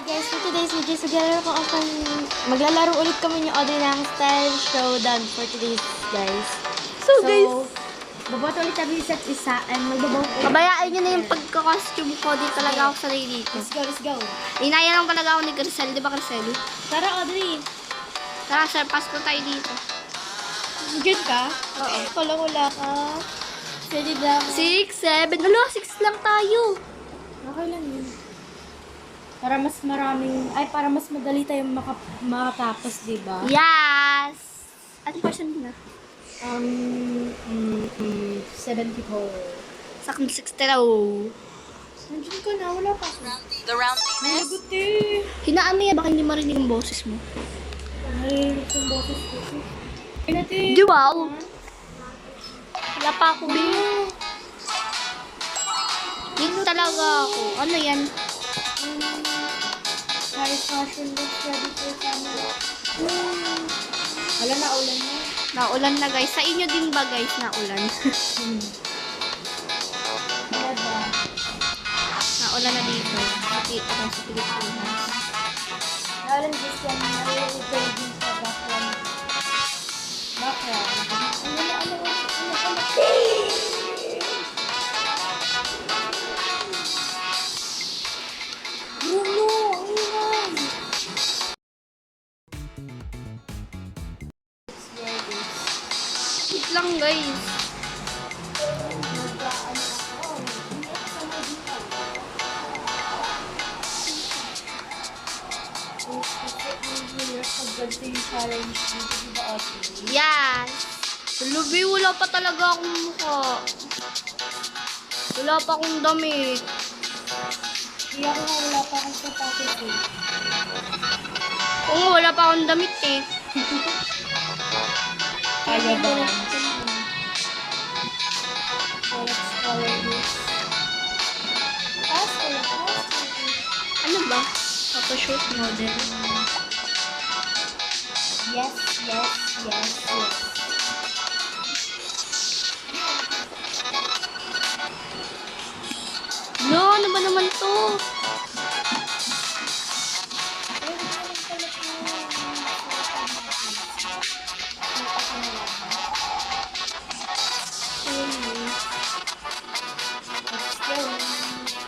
guys, for today's video, maglalaro ulit kami ni Audrey ng Style Showdown for today's guys. So guys, babato ulit kami isa't isa and magbabaw ulit. pabayaan nyo na yung pagka-costume ko. Di talaga ako sanay dito. Let's go. Inaya lang talaga ako ni Grisel. Di ba Grisel? Tara Audrey, Tara, sir, pass ko tayo dito. nandiyan ka? Oo. Wala ka. Pwede ba? 6, 7. Wala, 6 lang tayo. Okay lang yun. Para mas madali tayong makatapos, di ba? Yes! Ano person na? 74. Sakong 60 raw. Nandiyan ka na, wala pa ako. The round name is Lagot eh. Hinaan mo yan, baka hindi marinig yung boses mo. Narinig yung boses ko. Ay natin. Di ba? Wala pa ako, B. Dito talaga ako. Ano yan? High fashion looks ready for camera. Wala na ulan na. Naulan na guys. Sa inyo din ba guys naulan? Wala ba? Naulan na dito. Nakita ko sa Pilipinas. Naulan guys yan. Narinig ko din sa background. Ano? Bruno, ingay. Wait lang guys. Yan. Lubi, wala pa talaga akong mukha. Wala pa akong damit. Kaya ko nga wala pa akong sapatos eh. Oo nga, wala pa akong damit eh. Kaya ba? Let's color this. Faster. Ano ba? Photoshoot model. Yes. No, ano ba naman to?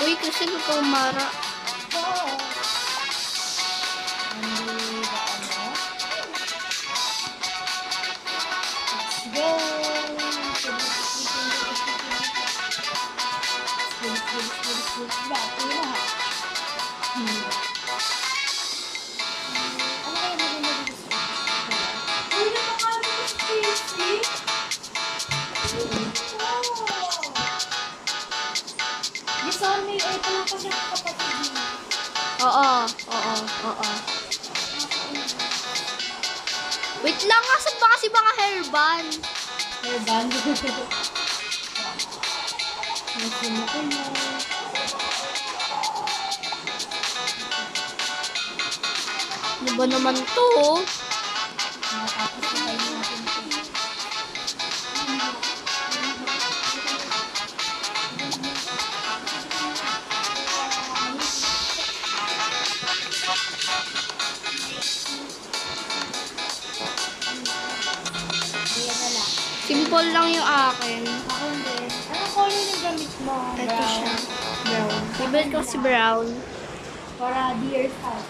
Uy, kasi huwag ka umara. Oo. Wait lang, asan ba kasi mga hairband? Hairband. Ano ba naman to? Simple lang yung akin. Ako din. Anong color yung gamit mo? Ito siya. Brown. Favorite ko si brown. Para dear house.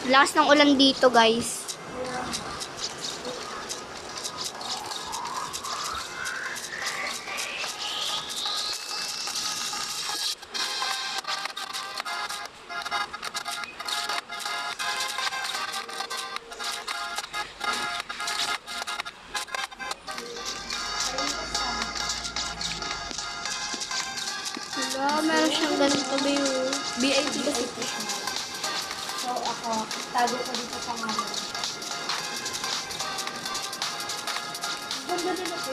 Lakas ng ulan dito, guys. Wala, meron siyang ganito ba yung VIP kasi ito siya. So, ako, tago ko dito sa mga. Ganda din ako.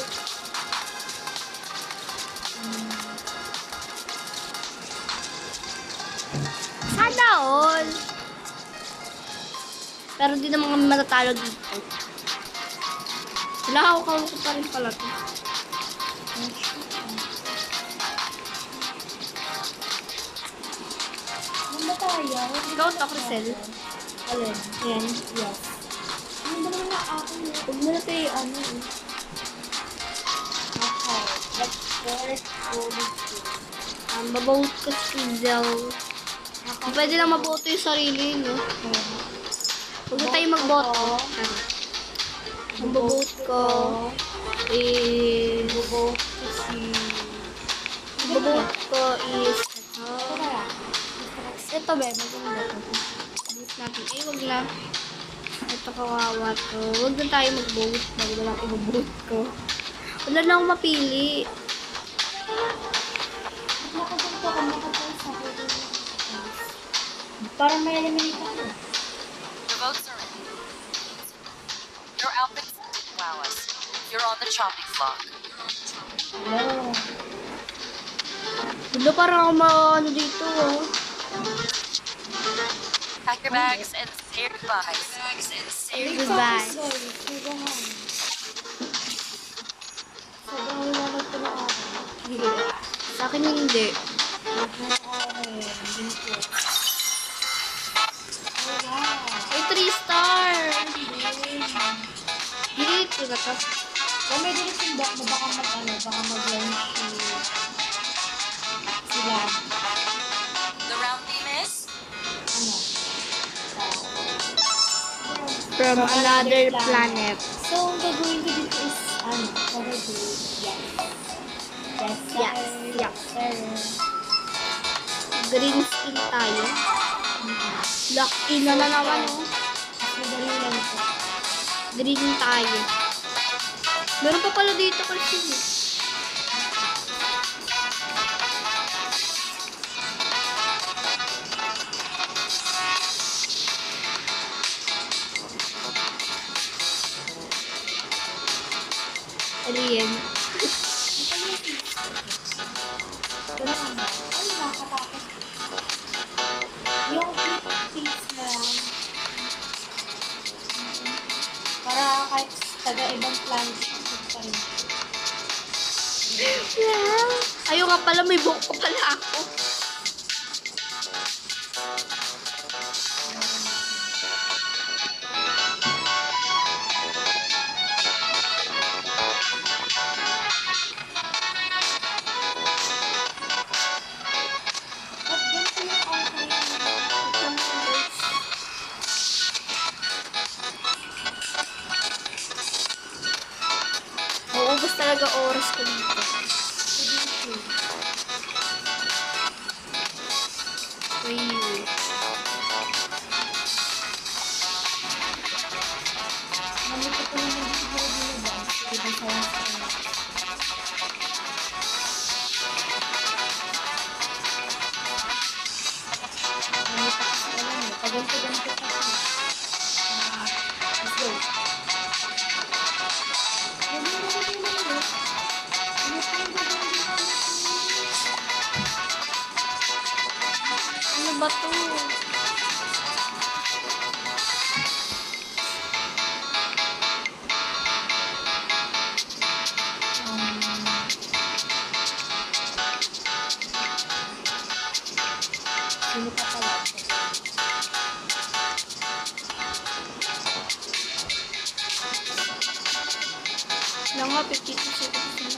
Sana all. Pero di naman kami matatalo dito. Wala ako pa rin pala to. 1, ayaw. Ikaw to, Crisel. Alin? Yan. Yes. Ano ba naman na ako? Huwag mo na tayo, ano. Okay. Let's go to Mabaut ko si Crisel. Pwede lang maboto yung sarili, no? Huwag na tayo magboto. Ang babout ko is... Bubo ko si... Ang babout ko is... Ito na lang. Ito ba? Maganda to. Boot natin. Eh, wag na. Ito kawawa to. Wag na tayo mag-vote. Bago na lang i-vote ko. Wala na akong mapili. Nakapunta ka sa akin. Parang may eliminate ako. The votes are in. Your outfits wow us. You're on the chopping block. Hello. Wala parang ako ano dito, oh. Pack your bags and say your goodbyes. Goodbye. Sobrang liwanag ko na ako. Sa akin hindi. Ay, 3 star! Delete ko na to. Kung may dilis yung baka mag-lunch sila. The round theme is Ano? From another planet. So, ang gagawin ko dito is, probably, yes. Yes, sir. Yes, yeah. Sir. Green skin tayo. Lock in na naman, oh. Madali lang ito. Green tayo. Meron pa pala dito kasi. Alien. Ito na ano? Ay, nakakatakot. Yung things na lang. Para kahit taga-ibang planet siya pa rin. Ayaw nga pala, may buhok ko pala ako. At ganito yung Mauubos talaga oras ko dito. Wait. Mamit ko naman dito siguro dito ba? Diba sa Mamit ako sa alam mo. Paganto-ganto pa siya. Let's go. Ano ba to? Sino pa pala? Lang nga, 52 seconds na.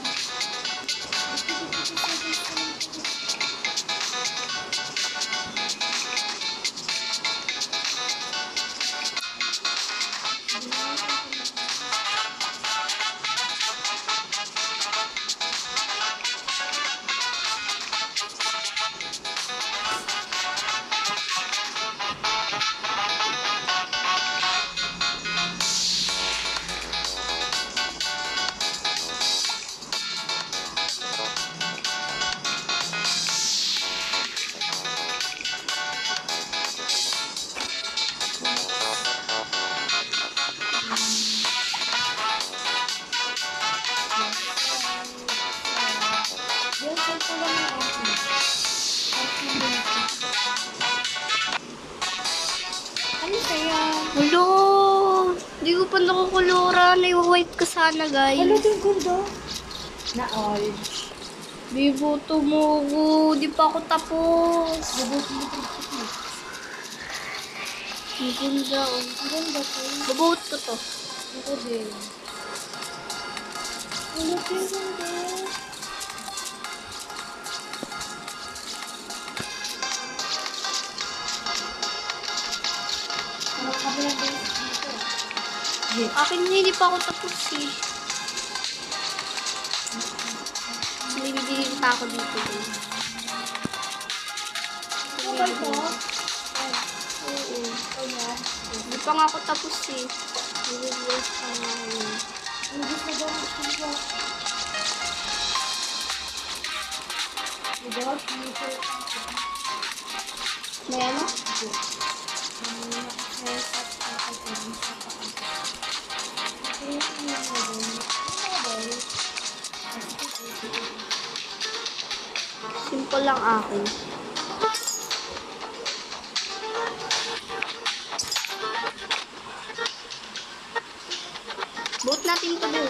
Ano kaya? Hello! Hindi ko pa nakukuluran. Ay-white ka sana, guys. Ano yung ganda? Na orange. Biboto mo ko. Di pa ako tapos. Bubuti mo ito. Ang ganda, oh. Ang ganda ko. Babuot ko to. Ito din. Ang ganda. Ang kabilang din dito. Akin hindi pa ako tapos eh. Bibili pa ako dito. Ano ba ito? Oo. Ayan. Hindi pa nga ako tapos eh. Bibili pa nga ako. Ang gusto ba ito? Diba? May ano? Simple lang akin. Buot natin ito ba?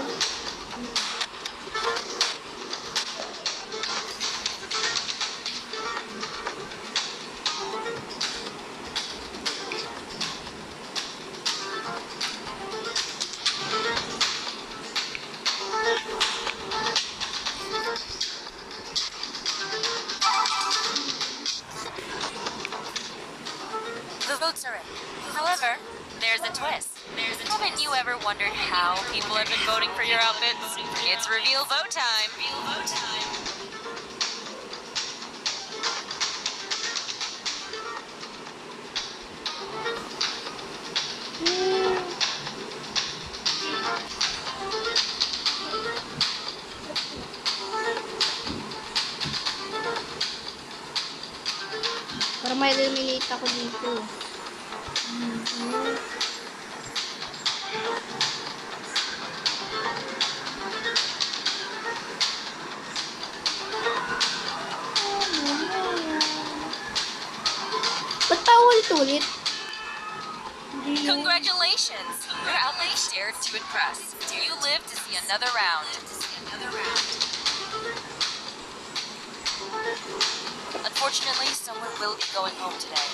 The votes are in. However, there's a twist. Haven't you ever wondered how people have been voting for your outfits? It's reveal vote time. Para may eliminate ako dito. Ba't pa ulit-ulit? Congratulations! Your outfit dared to impress. Do you live to see another round? Unfortunately, someone will be going home today.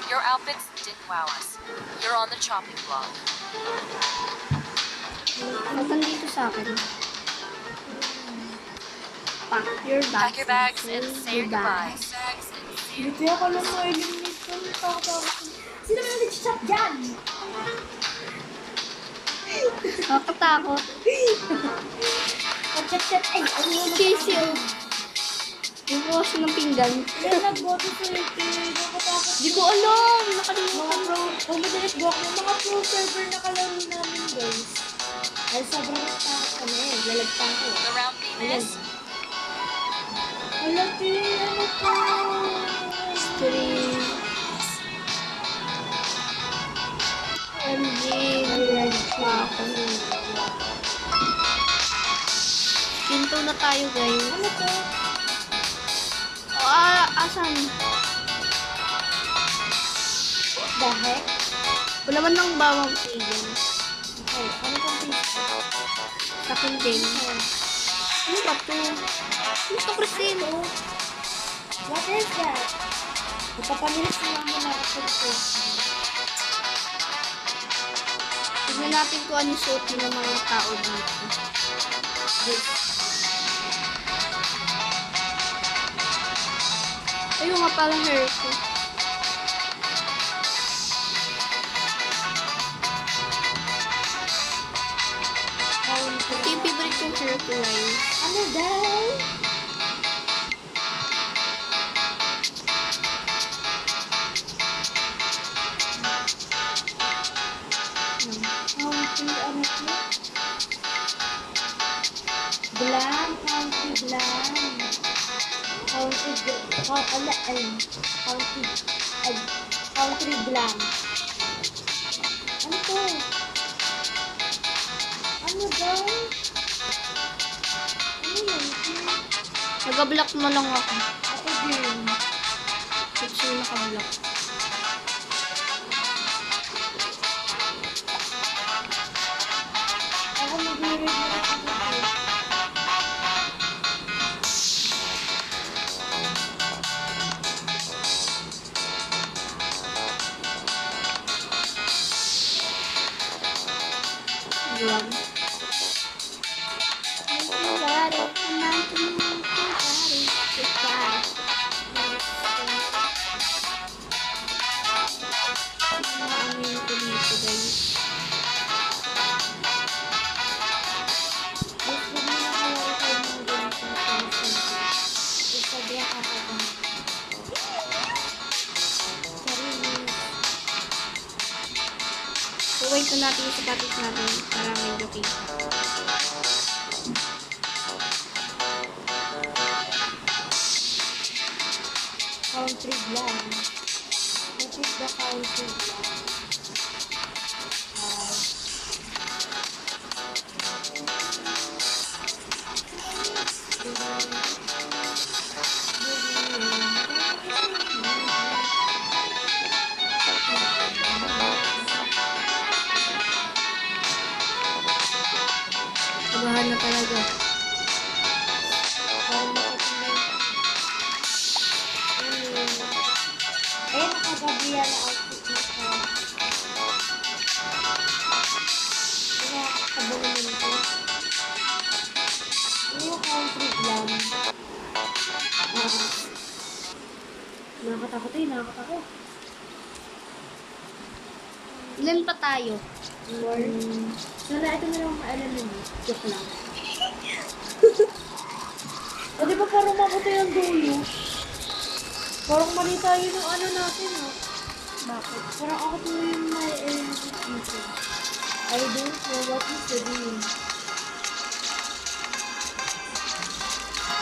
Your outfits didn't wow us. You're on the chopping block. Ba't nandito sa akin? Pack your bags. Pack your bags and say your goodbye. goodbyes. Dito ako lang ma-eliminate ko. Sino ba nag-chat dyan? Nakatakot. Pag-chat-chat. Ay, ano yun? Casey, oh. Yung bukas ng pinggan. Yan, nag-boto sa ito. Nakatakot. Di ko alam. Mga Nakalimutan. pro, pumidilit block yung mga pro server na kalaro namin, guys. Ay, sobrang takot kami. Lalagpan ko. The round theme is Alati, ano po? History. MG. Pa ako. Pinto na tayo, guys. Ano to? Asan? What the heck? Wala man nang bawang tigil. Okay, ano pong pizza? Sa akin din. Ano ba to? Ano to, Christine? What is that? Ipapamilis na lang muna ako ito. Tignan natin kung ano suot ng mga tao dito. Ayun nga pala hair ko. Ito yung favorite kong hair ko, guys. Ano daw? Country, ano to? Glam, country glam. Country glam. Ano to? Ano daw? Ano yun? Nag-block mo lang ako. Ako din. Gusto yung naka-block. Ako mag-read na ako dito. lang. So, wait na natin yung sapatos natin para medyo kita. Country lang. What is the country lang? Kabahan na talaga. Parang makatulog. Ayun, nakagabiya na outfit na siya. Nakakabalo mo nito. Ano yung country lang? Nakakatakot eh, nakakatakot. Ilan pa tayo? Sana ito na lang maalam mo. Joke lang. O di ba parang mabuti yung dulo? Parang mali tayo ng ano natin ha? Bakit? Parang ako tuloy yung may dito. I don't know what is the deal.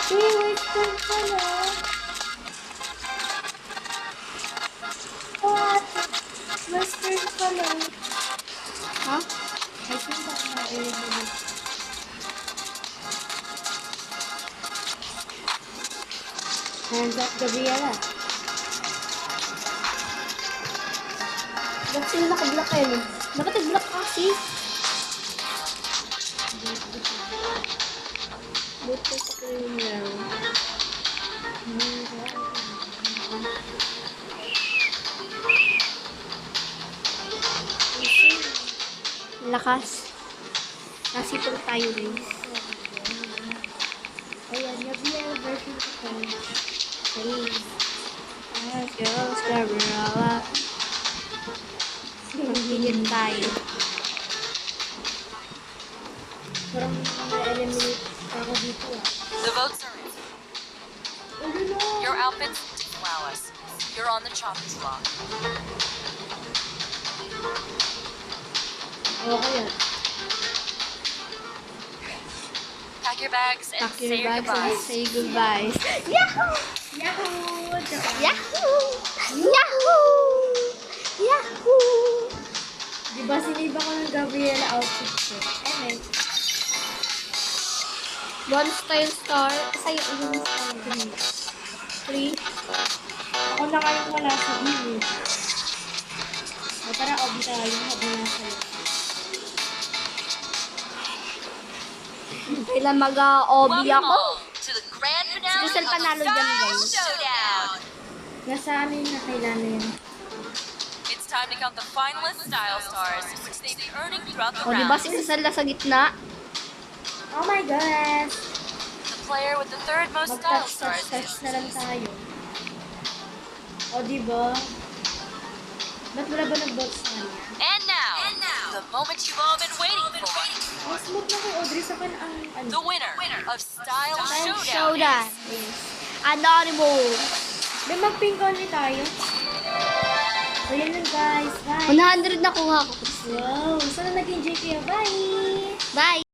Hey, western pala. What? Western pala. Ha? I think that's my area. Hands up, Gabriela. Ba't sila naka-block kayo? Dapat nag-block kasi. Buto sa criminal. Lakas. Nasipol tayo guys. Ayan, Gabriela version ko. Let's go, Gabriela. Magbigyan tayo. Parang na-eliminate ako dito ah. The votes are in. Ano na? Your outfits didn't wow us. You're on the chopping block. Okay yan. Pack your bags and Pack say your your bags and goodbyes. say goodbyes. Yahoo! Yahoo! Yahoo! Yahoo! Diba siniba ko ng Gabriela outfit ko? Eh, One style star. Sa'yo, yung style. 3. ako na kayong wala sa gilid. O tara, obi tayo habang nasa iyo. Kailan mag-obi Welcome ako? all to the grand finale Crystal of panalo the dyan, Style guys. Showdown. Nasa amin na kailangan yun. It's time to count the finalist style stars, which they've been earning throughout the O, diba round. si Crystal sa gitna? Oh my gosh! The player with the third most style stars Mag-touch na lang tayo. O diba? Ba't wala ba nag-vote sa kanya? And now, the moment you've all been waiting for. Mas smooth na kay Audrey sa kan ang ano. The winner of Style Showdown Showdown. is Anonymous. May mag-pink only tayo. So yun lang guys. Bye! 100 na kuha ko. Wow! Sana nag-enjoy kayo. Bye! Bye!